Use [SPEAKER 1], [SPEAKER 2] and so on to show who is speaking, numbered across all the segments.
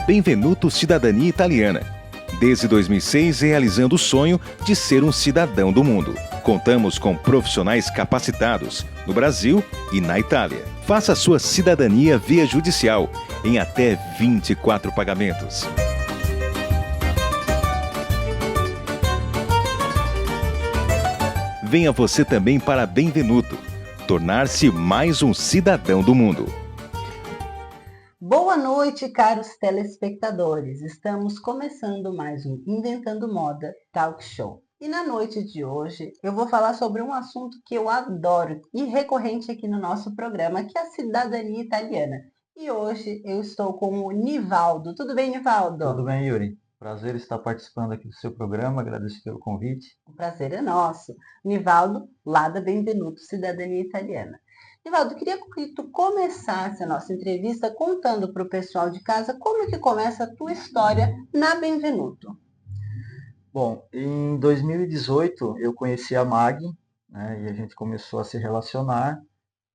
[SPEAKER 1] Benvenuto Cidadania Italiana. Desde 2006, realizando o sonho de ser um cidadão do mundo. Contamos com profissionais capacitados no Brasil e na Itália. Faça sua cidadania via judicial em até 24 pagamentos. Venha você também para Benvenuto, tornar-se mais um cidadão do mundo.
[SPEAKER 2] Boa noite, caros telespectadores. Estamos começando mais um Inventando Moda Talk Show. E na noite de hoje eu vou falar sobre um assunto que eu adoro e recorrente aqui no nosso programa, que é a cidadania italiana. E hoje eu estou com o Nivaldo. Tudo bem, Nivaldo?
[SPEAKER 3] Tudo bem, Yuri. Prazer estar participando aqui do seu programa. Agradeço pelo convite.
[SPEAKER 2] O prazer é nosso. Nivaldo, lá da Benvenuto Cidadania Italiana. Nivaldo, queria que tu começasse a nossa entrevista contando para o pessoal de casa como é que começa a tua história na Benvenuto.
[SPEAKER 3] Bom, em 2018 eu conheci a Mag, né, e a gente começou a se relacionar.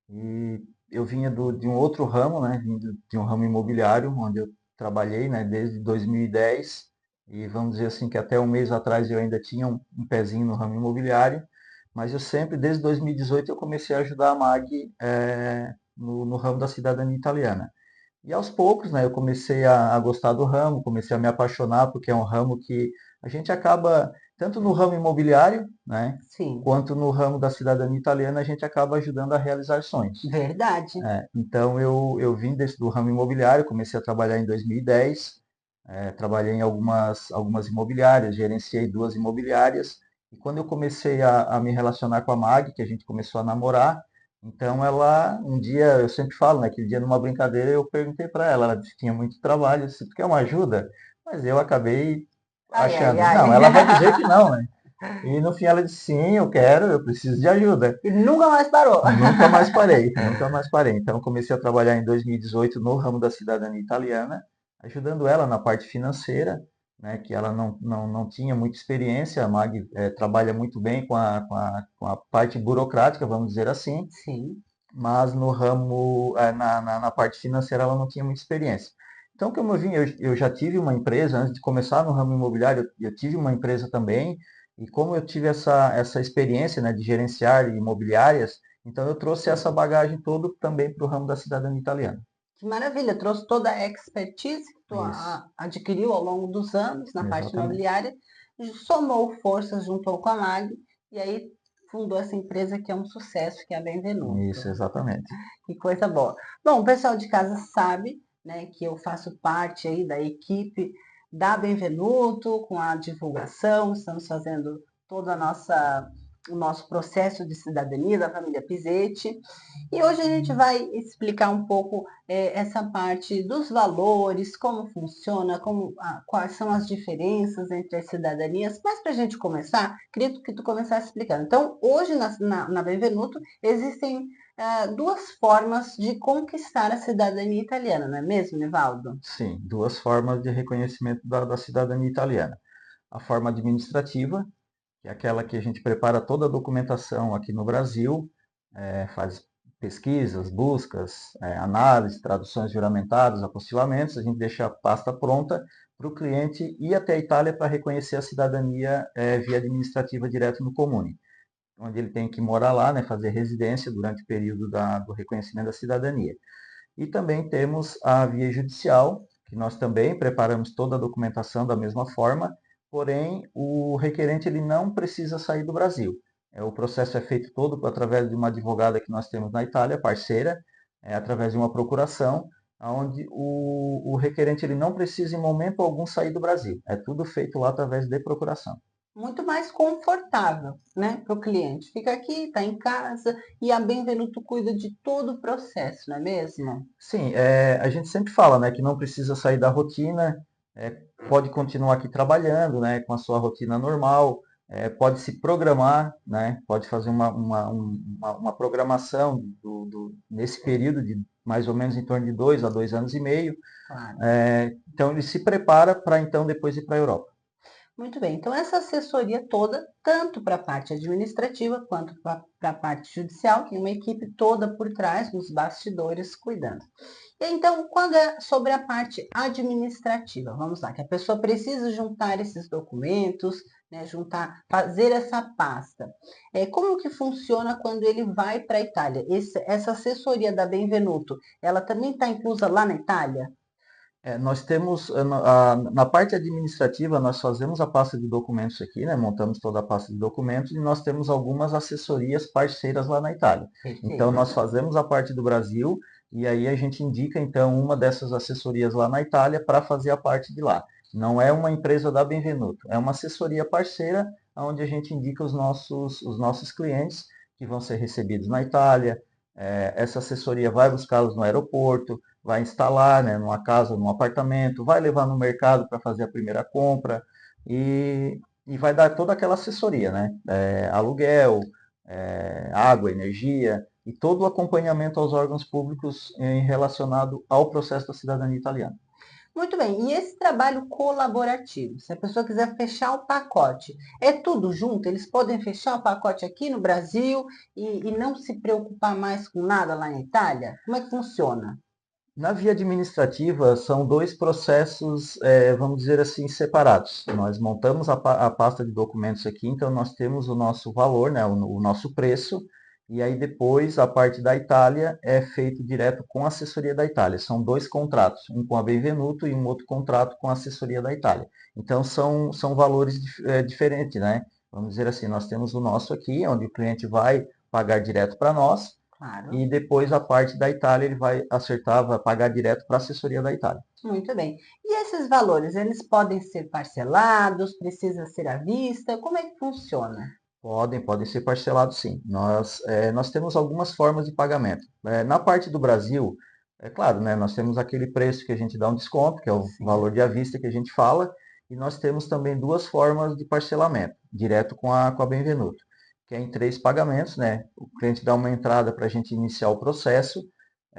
[SPEAKER 3] E eu vinha de um outro ramo, né, vindo de um ramo imobiliário, onde eu trabalhei, né, desde 2010. E vamos dizer assim que até um mês atrás eu ainda tinha um pezinho no ramo imobiliário. Mas eu sempre, desde 2018, eu comecei a ajudar a Mag no ramo da cidadania italiana. E aos poucos, né, eu comecei a gostar do ramo, comecei a me apaixonar, porque é um ramo que a gente acaba, tanto no ramo imobiliário, né,
[SPEAKER 2] Sim,
[SPEAKER 3] quanto no ramo da cidadania italiana, a gente acaba ajudando a realizar sonhos.
[SPEAKER 2] verdade.
[SPEAKER 3] Então eu vim do ramo imobiliário, comecei a trabalhar em 2010, trabalhei em algumas imobiliárias, gerenciei 2 imobiliárias. E quando eu comecei a me relacionar com a Mag, que a gente começou a namorar, então um dia, eu sempre falo, né, aquele dia numa brincadeira eu perguntei para ela disse que tinha muito trabalho, eu disse, tu quer uma ajuda? Mas eu acabei achando,
[SPEAKER 2] Ai.
[SPEAKER 3] não, ela vai dizer que não, né? E no fim ela disse, sim, eu quero, eu preciso de ajuda.
[SPEAKER 2] E nunca mais parou.
[SPEAKER 3] Nunca mais parei, nunca mais parei. Então comecei a trabalhar em 2018 no ramo da cidadania italiana, ajudando ela na parte financeira, né, que ela não tinha muita experiência. A Mag trabalha muito bem com a parte burocrática, vamos dizer assim,
[SPEAKER 2] Sim,
[SPEAKER 3] mas no ramo, na parte financeira ela não tinha muita experiência. Então, como eu vim, eu já tive uma empresa, antes de começar no ramo imobiliário, eu tive uma empresa também, e como eu tive essa experiência, né, de gerenciar imobiliárias, então eu trouxe essa bagagem toda também para o ramo da cidadania italiana.
[SPEAKER 2] que maravilha. Trouxe toda a expertise que tu
[SPEAKER 3] Isso,
[SPEAKER 2] adquiriu ao longo dos anos na parte
[SPEAKER 3] exatamente.
[SPEAKER 2] imobiliária, somou forças, juntou com a MAG e aí fundou essa empresa que é um sucesso, que é a Benvenuto.
[SPEAKER 3] Isso, exatamente.
[SPEAKER 2] Que coisa boa. Bom, o pessoal de casa sabe, né, que eu faço parte aí da equipe da Benvenuto com a divulgação, estamos fazendo toda o nosso processo de cidadania da família Pisetti. E hoje a gente vai explicar um pouco essa parte dos valores, como funciona, quais são as diferenças entre as cidadanias. Mas para a gente começar, queria que tu começasse explicando. Então, hoje na Benvenuto existem 2 formas de conquistar a cidadania italiana, não é mesmo, Nivaldo?
[SPEAKER 3] Sim, 2 formas de reconhecimento da cidadania italiana. A forma administrativa, que é aquela que a gente prepara toda a documentação aqui no Brasil, faz pesquisas, buscas, análise, traduções juramentadas, apostilamentos, a gente deixa a pasta pronta para o cliente ir até a Itália para reconhecer a cidadania via administrativa direto no Comune, onde ele tem que morar lá, né, fazer residência durante o período do reconhecimento da cidadania. E também temos a via judicial, que nós também preparamos toda a documentação da mesma forma, porém o requerente ele não precisa sair do Brasil. O processo é feito todo através de uma advogada que nós temos na Itália, parceira, através de uma procuração, onde o requerente ele não precisa em momento algum sair do Brasil. É tudo feito lá através de procuração.
[SPEAKER 2] Muito mais confortável, né, para o cliente. Fica aqui, está em casa e a Benvenuto cuida de todo o processo, não é mesmo?
[SPEAKER 3] Sim, a gente sempre fala, né, que não precisa sair da rotina, pode continuar aqui trabalhando, né, com a sua rotina normal, pode se programar, né, pode fazer uma programação nesse período de mais ou menos em torno de 2 a 2 anos e meio.
[SPEAKER 2] Claro.
[SPEAKER 3] Então ele se prepara para então depois ir para a Europa.
[SPEAKER 2] Muito bem, então essa assessoria toda, tanto para a parte administrativa quanto para a parte judicial, tem uma equipe toda por trás, nos bastidores, cuidando. E então, quando é sobre a parte administrativa, vamos lá, que a pessoa precisa juntar esses documentos, né, juntar, fazer essa pasta. Como que funciona quando ele vai para a Itália? Essa assessoria da Benvenuto, ela também está inclusa lá na Itália?
[SPEAKER 3] Nós temos, na parte administrativa, nós fazemos a pasta de documentos aqui, né? Montamos toda a pasta de documentos e nós temos algumas assessorias parceiras lá na Itália. Então,
[SPEAKER 2] Perfeito.
[SPEAKER 3] nós fazemos a parte do Brasil e aí a gente indica, então, uma dessas assessorias lá na Itália para fazer a parte de lá. Não é uma empresa da Benvenuto, é uma assessoria parceira onde a gente indica os nossos clientes que vão ser recebidos na Itália. Essa assessoria vai buscá-los no aeroporto, vai instalar, né, numa casa, num apartamento, vai levar no mercado para fazer a primeira compra e vai dar toda aquela assessoria, né? Aluguel, água, energia e todo o acompanhamento aos órgãos públicos relacionado ao processo da cidadania italiana.
[SPEAKER 2] Muito bem, e esse trabalho colaborativo, se a pessoa quiser fechar o pacote, é tudo junto? Eles podem fechar o pacote aqui no Brasil e não se preocupar mais com nada lá na Itália? Como é que funciona?
[SPEAKER 3] Na via administrativa, são dois processos, vamos dizer assim, separados. Nós montamos a pasta de documentos aqui, então nós temos o nosso valor, né, o nosso preço, e aí depois a parte da Itália é feito direto com a assessoria da Itália. São dois contratos, um com a Benvenuto e um outro contrato com a assessoria da Itália. Então são valores diferentes, né? Vamos dizer assim, nós temos o nosso aqui, onde o cliente vai pagar direto para nós,
[SPEAKER 2] Claro.
[SPEAKER 3] e depois a parte da Itália ele vai acertar, vai pagar direto para a assessoria da Itália.
[SPEAKER 2] Muito bem. E esses valores, eles podem ser parcelados, precisa ser à vista? Como é que funciona?
[SPEAKER 3] Podem ser parcelados sim. Nós temos algumas formas de pagamento. Na parte do Brasil, é claro, né, nós temos aquele preço que a gente dá um desconto, que é o
[SPEAKER 2] Sim.
[SPEAKER 3] valor de à vista que a gente fala, e nós temos também duas formas de parcelamento, direto com a Benvenuto, que é em 3 pagamentos, né? O cliente dá uma entrada para a gente iniciar o processo.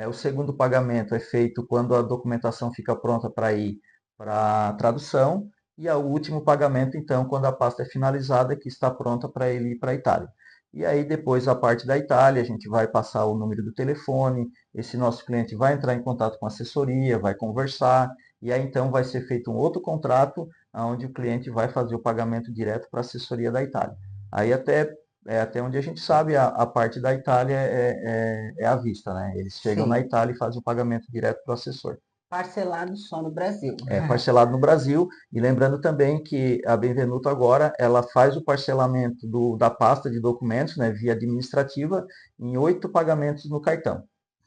[SPEAKER 3] O segundo pagamento é feito quando a documentação fica pronta para ir para a tradução. E o último pagamento, então, quando a pasta é finalizada, que está pronta para ele ir para a Itália. E aí, depois, a parte da Itália, a gente vai passar o número do telefone, esse nosso cliente vai entrar em contato com a assessoria, vai conversar, e aí, então, vai ser feito um outro contrato, onde o cliente vai fazer o pagamento direto para a assessoria da Itália. Aí, até onde a gente sabe, a parte da Itália é à vista, né? Eles chegam na
[SPEAKER 2] Sim.
[SPEAKER 3] Itália e fazem o pagamento direto para o assessor.
[SPEAKER 2] Parcelado só no Brasil.
[SPEAKER 3] Parcelado no Brasil. E lembrando também que a Benvenuto agora ela faz o parcelamento da pasta de documentos, né, via administrativa, em 8 pagamentos no cartão.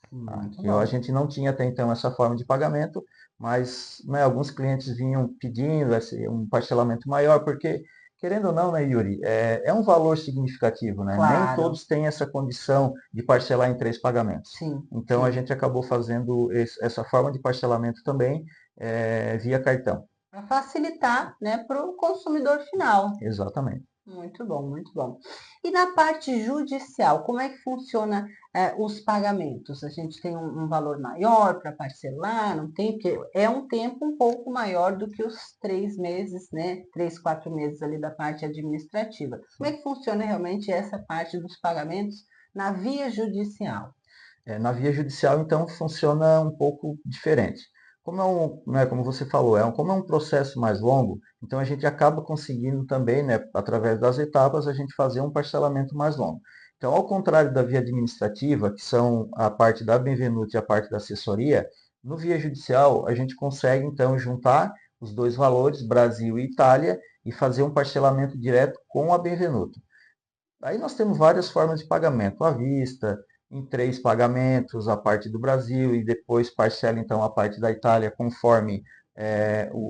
[SPEAKER 2] Muito
[SPEAKER 3] Que a
[SPEAKER 2] bom.
[SPEAKER 3] gente não tinha até então essa forma de pagamento, mas, né, alguns clientes vinham pedindo um parcelamento maior, porque, querendo ou não, né, Yuri, é um valor significativo, né? Nem
[SPEAKER 2] Claro.
[SPEAKER 3] todos têm essa condição de parcelar em 3 pagamentos.
[SPEAKER 2] Sim,
[SPEAKER 3] Então, a
[SPEAKER 2] sim.
[SPEAKER 3] gente acabou fazendo essa forma de parcelamento também via cartão.
[SPEAKER 2] Para facilitar, né, para o consumidor final.
[SPEAKER 3] Exatamente.
[SPEAKER 2] Muito bom, muito bom. E na parte judicial, como é que funciona os pagamentos? A gente tem um valor maior para parcelar, não tem? Porque é um tempo um pouco maior do que os 3 meses, né? 3, 4 meses ali da parte administrativa. Como é que funciona realmente essa parte dos pagamentos na via judicial?
[SPEAKER 3] Na via judicial, então, funciona um pouco diferente. Como você falou, como é um processo mais longo, então a gente acaba conseguindo também, né, através das etapas, a gente fazer um parcelamento mais longo. Então, ao contrário da via administrativa, que são a parte da Benvenuto e a parte da assessoria, no via judicial a gente consegue, então, juntar os dois valores, Brasil e Itália, e fazer um parcelamento direto com a Benvenuto. Aí nós temos várias formas de pagamento, à vista, em 3 pagamentos, a parte do Brasil, e depois parcela então a parte da Itália conforme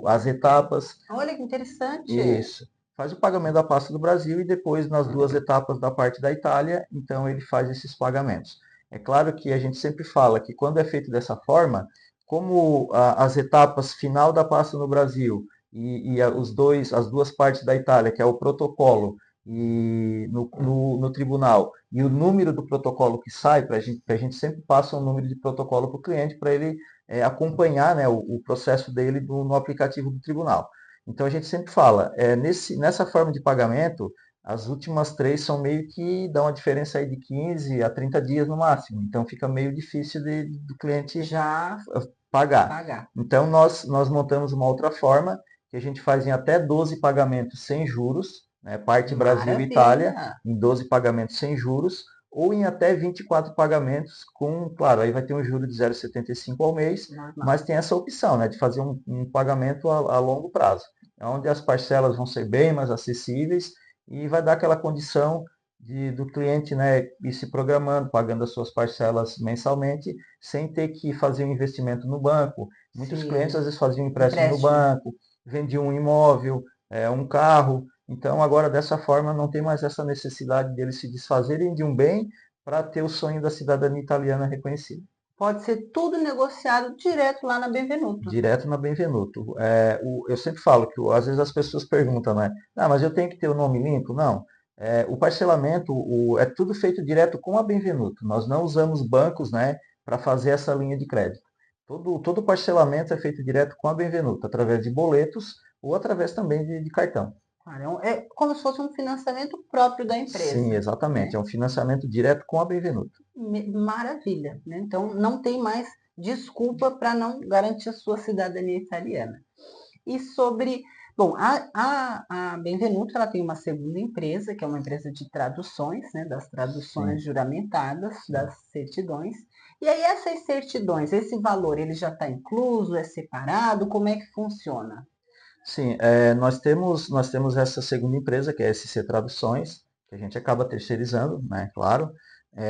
[SPEAKER 3] as etapas.
[SPEAKER 2] Olha que interessante.
[SPEAKER 3] Isso. Faz o pagamento da pasta do Brasil e depois nas 2 etapas da parte da Itália, então ele faz esses pagamentos. É claro que a gente sempre fala que quando é feito dessa forma, como as etapas final da pasta no Brasil e as 2 partes da Itália, que é o protocolo e no tribunal, e o número do protocolo que sai, a gente sempre passa um número de protocolo para o cliente para ele acompanhar, né, o processo dele no aplicativo do tribunal. Então a gente sempre fala, nessa forma de pagamento, As últimas 3 são meio que dão uma diferença aí de 15 a 30 dias no máximo. Então fica meio difícil do cliente
[SPEAKER 2] Já
[SPEAKER 3] pagar.
[SPEAKER 2] pagar.
[SPEAKER 3] Então nós montamos uma outra forma que a gente faz em até 12 pagamentos sem juros, né? Parte Brasil e Itália,
[SPEAKER 2] Maravilha.
[SPEAKER 3] em 12 pagamentos sem juros, ou em até 24 pagamentos com, claro, aí vai ter um juro de 0,75 ao mês,
[SPEAKER 2] Normal.
[SPEAKER 3] mas tem essa opção, né, de fazer um pagamento a longo prazo, onde as parcelas vão ser bem mais acessíveis e vai dar aquela condição do cliente, né, ir se programando, pagando as suas parcelas mensalmente, sem ter que fazer um investimento no banco. Muitos
[SPEAKER 2] Sim.
[SPEAKER 3] clientes às vezes faziam empréstimo no
[SPEAKER 2] Empréstimo.
[SPEAKER 3] banco, vendiam um imóvel, um carro. Então agora dessa forma não tem mais essa necessidade deles se desfazerem de um bem para ter o sonho da cidadania italiana reconhecido.
[SPEAKER 2] Pode ser tudo negociado direto lá na Benvenuto.
[SPEAKER 3] Direto na Benvenuto. Eu sempre falo que às vezes as pessoas perguntam, né? Ah, mas eu tenho que ter o nome limpo? Não. O parcelamento é tudo feito direto com a Benvenuto. Nós não usamos bancos, né, para fazer essa linha de crédito. Todo parcelamento é feito direto com a Benvenuto, através de boletos ou através também de cartão.
[SPEAKER 2] É como se fosse um financiamento próprio da empresa.
[SPEAKER 3] Sim, exatamente.
[SPEAKER 2] Né?
[SPEAKER 3] É um financiamento direto com a Benvenuto.
[SPEAKER 2] Maravilha. Né? Então, não tem mais desculpa para não garantir a sua cidadania italiana. E sobre... Bom, a Benvenuto ela tem uma segunda empresa, que é uma empresa de traduções, né, das traduções
[SPEAKER 3] Sim.
[SPEAKER 2] juramentadas, das certidões. E aí essas certidões, esse valor, ele já está incluso, é separado? Como é que funciona?
[SPEAKER 3] Sim, nós temos essa segunda empresa, que é a SC Traduções, que a gente acaba terceirizando, né, claro.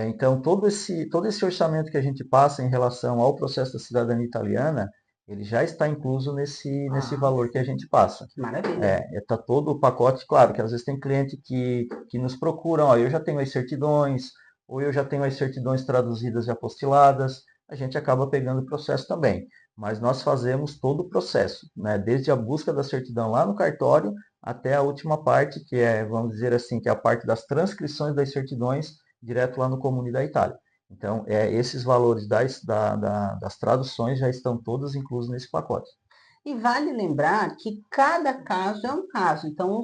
[SPEAKER 3] Então, todo esse orçamento que a gente passa em relação ao processo da cidadania italiana, ele já está incluso nesse valor que a gente passa.
[SPEAKER 2] Maravilha.
[SPEAKER 3] Está todo o pacote, claro, que às vezes tem cliente que nos procuram, ó, eu já tenho as certidões, ou eu já tenho as certidões traduzidas e apostiladas, a gente acaba pegando o processo também. Mas nós fazemos todo o processo, né? Desde a busca da certidão lá no cartório até a última parte, que é, vamos dizer assim, que é a parte das transcrições das certidões direto lá no Comune da Itália. Então, esses valores das traduções já estão todos inclusos nesse pacote.
[SPEAKER 2] E vale lembrar que cada caso é um caso, então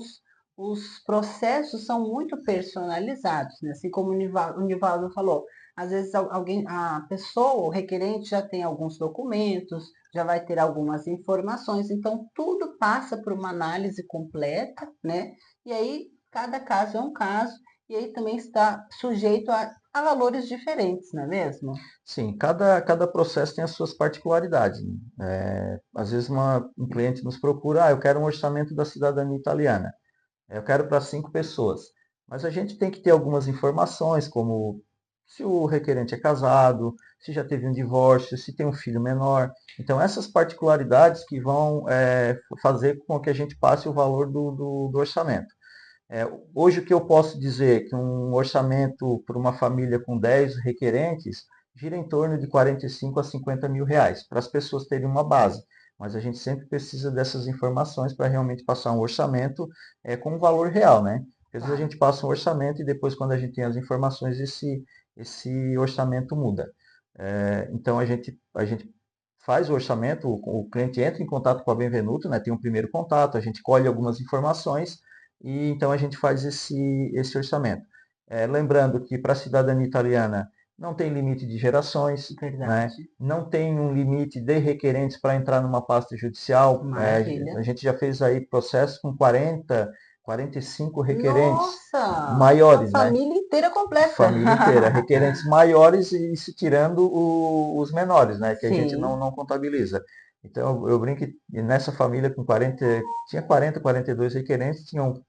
[SPEAKER 2] os processos são muito personalizados, né? Assim como o Nivaldo falou, às vezes a pessoa, o requerente já tem alguns documentos, já vai ter algumas informações, então tudo passa por uma análise completa, né? E aí cada caso é um caso, e aí também está sujeito a valores diferentes, não é mesmo?
[SPEAKER 3] Sim, cada processo tem as suas particularidades, né? Às vezes um cliente nos procura, eu quero um orçamento da cidadania italiana, eu quero para 5 pessoas. Mas a gente tem que ter algumas informações, como se o requerente é casado, se já teve um divórcio, se tem um filho menor. Então, essas particularidades que vão fazer com que a gente passe o valor do orçamento. Hoje, o que eu posso dizer que um orçamento para uma família com 10 requerentes gira em torno de 45 a 50 mil reais, para as pessoas terem uma base. Mas a gente sempre precisa dessas informações para realmente passar um orçamento com um valor real, né? Porque às vezes a gente passa um orçamento e depois, quando a gente tem as informações, esse orçamento muda. Então, a gente faz o orçamento, o cliente entra em contato com a Benvenuto, né? Tem um primeiro contato, a gente colhe algumas informações e então a gente faz esse orçamento. Lembrando que para a cidadania italiana não tem limite de gerações, né? Não tem um limite de requerentes para entrar numa pasta judicial. A gente já fez aí processo com 40, 45 requerentes.
[SPEAKER 2] Nossa,
[SPEAKER 3] Maiores,
[SPEAKER 2] a
[SPEAKER 3] né?
[SPEAKER 2] família inteira completa.
[SPEAKER 3] Família inteira, requerentes maiores e se tirando os menores, né? Que a gente
[SPEAKER 2] Sim.
[SPEAKER 3] não contabiliza. Então eu brinco que nessa família com 40, tinha 40, 42 requerentes, tinham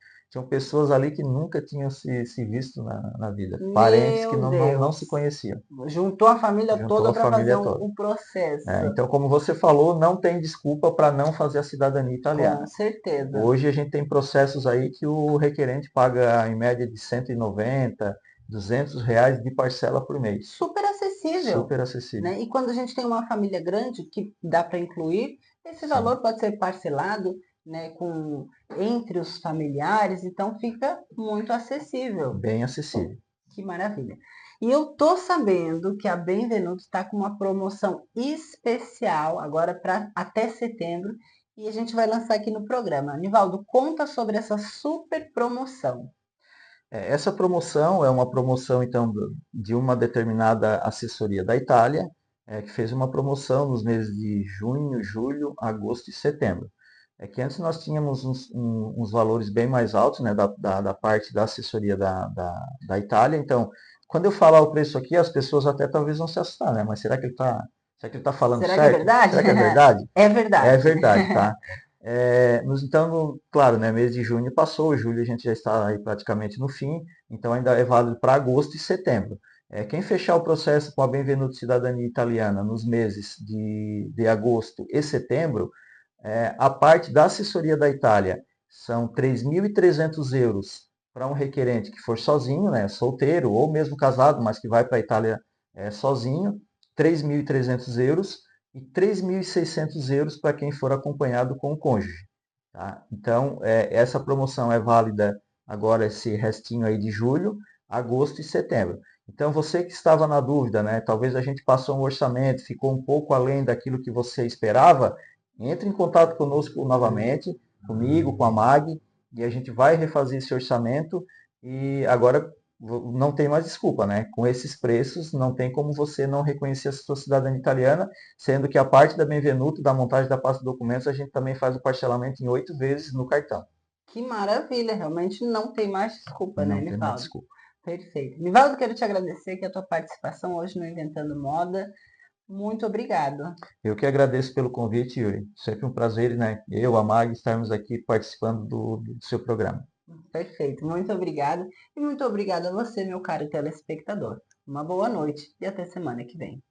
[SPEAKER 3] pessoas ali que nunca tinham se visto na vida. Parentes que
[SPEAKER 2] Meu
[SPEAKER 3] não se
[SPEAKER 2] Deus.
[SPEAKER 3] conheciam.
[SPEAKER 2] Juntou a família
[SPEAKER 3] Juntou
[SPEAKER 2] toda
[SPEAKER 3] a
[SPEAKER 2] para fazer
[SPEAKER 3] família toda.
[SPEAKER 2] um processo.
[SPEAKER 3] Então, como você falou, não tem desculpa para não fazer a cidadania italiana.
[SPEAKER 2] Com certeza.
[SPEAKER 3] Hoje a gente tem processos aí que o requerente paga em média de 190, R$ 200 de parcela por mês.
[SPEAKER 2] Super acessível.
[SPEAKER 3] Super acessível.
[SPEAKER 2] Né? E quando a gente tem uma família grande que dá para incluir, esse valor pode ser parcelado, né, entre os familiares, então fica muito acessível.
[SPEAKER 3] Bem acessível.
[SPEAKER 2] Que maravilha. E eu tô sabendo que a Benvenuto está com uma promoção especial agora para até setembro e a gente vai lançar aqui no programa. Nivaldo, conta sobre essa super promoção.
[SPEAKER 3] Essa promoção é uma promoção, então, de uma determinada assessoria da Itália, que fez uma promoção nos meses de junho, julho, agosto e setembro. É que antes nós tínhamos uns valores bem mais altos, né, da parte da assessoria da Itália. Então, quando eu falar o preço aqui, as pessoas até talvez vão se assustar, né? Mas será que ele tá falando
[SPEAKER 2] Será que é
[SPEAKER 3] certo?
[SPEAKER 2] verdade?
[SPEAKER 3] Será que é verdade?
[SPEAKER 2] É
[SPEAKER 3] É
[SPEAKER 2] verdade.
[SPEAKER 3] verdade, tá? Então, claro, né, mês de junho passou, julho a gente já está aí praticamente no fim, então ainda é válido para agosto e setembro. Quem fechar o processo com a Benvenuto Cidadania Italiana nos meses de agosto e setembro, a parte da assessoria da Itália são 3.300 euros para um requerente que for sozinho, né, solteiro ou mesmo casado, mas que vai para a Itália sozinho, 3.300 euros e 3.600 euros para quem for acompanhado com o cônjuge. Tá? Então, essa promoção é válida agora esse restinho aí de julho, agosto e setembro. Então, você que estava na dúvida, né? Talvez a gente passou um orçamento, ficou um pouco além daquilo que você esperava, entre em contato conosco novamente, comigo, com a Mag, e a gente vai refazer esse orçamento. E agora não tem mais desculpa, né? Com esses preços, não tem como você não reconhecer a sua cidadania italiana, sendo que a parte da Benvenuto, da montagem da pasta de documentos, a gente também faz o parcelamento em 8 vezes no cartão.
[SPEAKER 2] Que maravilha, realmente não tem mais desculpa, né,
[SPEAKER 3] Não tem mais
[SPEAKER 2] Nivaldo?
[SPEAKER 3] desculpa.
[SPEAKER 2] Perfeito. Nivaldo, quero te agradecer aqui a tua participação hoje no Inventando Moda. Muito obrigado.
[SPEAKER 3] Eu que agradeço pelo convite, Yuri. Sempre um prazer, né? Eu, a Mag, estarmos aqui participando do seu programa.
[SPEAKER 2] Perfeito, muito obrigada. E muito obrigada a você, meu caro telespectador. Uma boa noite e até semana que vem.